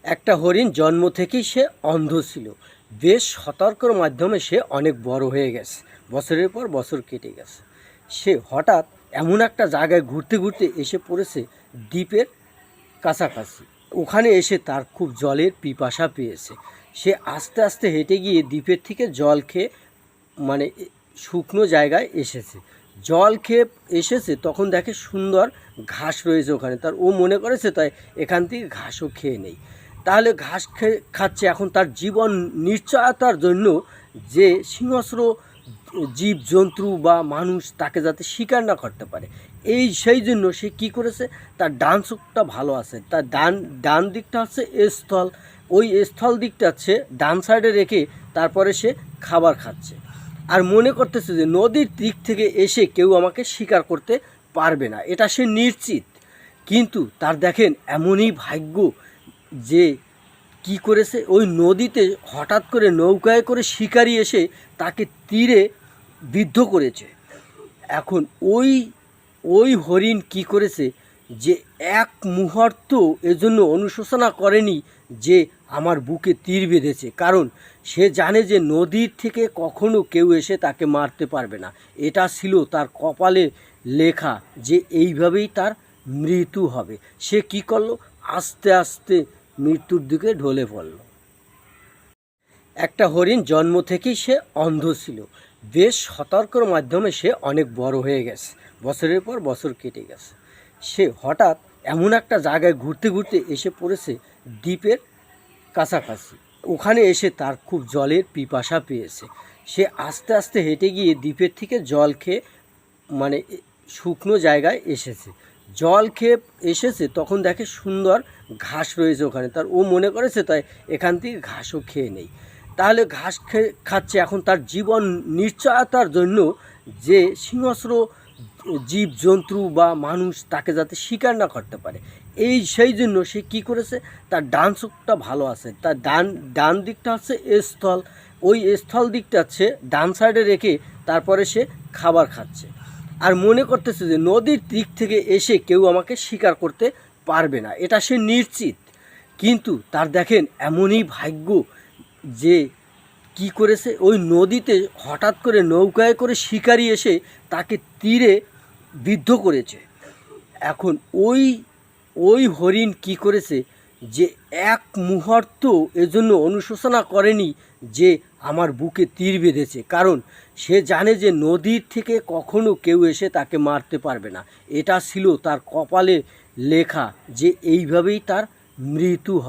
একটা হরিণ জন্ম থেকেই সে অন্ধ ছিল। বেশ সতর্কর মাধ্যমে সে অনেক বড় হয়ে গেছে। বছরের পর বছর কেটে গেছে। সে হঠাৎ এমন একটা জায়গায় ঘুরতে ঘুরতে এসে পড়েছে দ্বীপের কাছাকাছি। ওখানে এসে তার খুব জলের পিপাসা পেয়েছে। সে আস্তে আস্তে হেঁটে গিয়ে দ্বীপের থেকে জল খেয়ে মানে শুকনো জায়গায় এসেছে। জল খেয়ে এসেছে, তখন দেখে সুন্দর ঘাস রয়েছে ওখানে। তার ও মনে করেছে তাই এখান থেকে ঘাসও খেয়ে নেই। তাহলে ঘাস খাচ্ছে। এখন তার জীবন নিশ্চয়তার জন্য যে হিংস্র জীবজন্তু বা মানুষ তাকে যাতে শিকার না করতে পারে, সেই জন্য সে কী করেছে, তার ডান চোখটা ভালো আছে, তার ডান দিকটা হচ্ছে স্থল, ওই স্থল দিকটা হচ্ছে ডান সাইডে রেখে তারপরে সে খাবার খাচ্ছে। আর মনে করতেছে যে নদীর দিক থেকে এসে কেউ আমাকে শিকার করতে পারবে না, এটা সে নিশ্চিত। কিন্তু তার দেখেন এমনই ভাগ্য যে কি করেছে, ওই নদীতে হঠাৎ করে নৌকায় করে শিকারি এসে তাকে তীরে বিদ্ধ করেছে। এখন ওই ওই হরিণ কি করেছে, যে এক মুহূর্ত এজন্য অনুশোচনা করেনি যে আমার বুকে তীর বেঁধেছে, কারণ সে জানে যে নদীর থেকে কখনো কেউ এসে তাকে মারতে পারবে না। এটা ছিল তার কপালে লেখা যে এইভাবেই তার মৃত্যু হবে। সে কি করলো, আস্তে আস্তে মৃত্যুর দিকে ঢলে পড়ল। একটা হরিণ জন্ম থেকেই সে অন্ধ ছিল। বেশ সতর্কর মাধ্যমে সে অনেক বড় হয়ে গেছে। বছরের পর বছর কেটে গেছে। সে হঠাৎ এমন একটা জায়গায় ঘুরতে ঘুরতে এসে পড়েছে দ্বীপের কাছাকাছি। ওখানে এসে তার খুব জলের পিপাসা পেয়েছে। সে আস্তে আস্তে হেঁটে গিয়ে দ্বীপের থেকে জল খেয়ে মানে শুকনো জায়গায় এসেছে। জল খেয়ে এসেছে, তখন দেখে সুন্দর ঘাস রয়েছে ওখানে। তার ও মনে করেছে তাই এখান থেকে ঘাসও খেয়ে নেই। তাহলে ঘাস খাচ্ছে। এখন তার জীবন নিশ্চয়তার জন্য যে হিংস্র জীবজন্তু বা মানুষ তাকে যাতে শিকার না করতে পারে, সেই জন্য সে কী করেছে, তার ডান চোখটা ভালো আছে, তার ডান দিকটা হচ্ছে স্থল, ওই স্থল দিকটা হচ্ছে ডান সাইডে রেখে তারপরে সে খাবার খাচ্ছে। আর মনে করতেছে যে নদীর দিক থেকে এসে কেউ আমাকে শিকার করতে পারবে না, এটা সে নিশ্চিত। কিন্তু তার দেখেন এমনই ভাগ্য যে কি করেছে, ওই নদীতে হঠাৎ করে নৌকায় করে শিকারি এসে তাকে তীরে বিদ্ধ করেছে। এখন ওই ওই হরিণ কি করেছে, যে এক মুহূর্ত এজন্য অনুশোচনা করেনি যে আমার বুকে তীর বেঁধেছে, কারণ সে জানে যে নদীর থেকে কখনো কেউ এসে তাকে মারতে পারবে না। এটা ছিল তার কপালে লেখা যে এইভাবেই তার মৃত্যু হয়।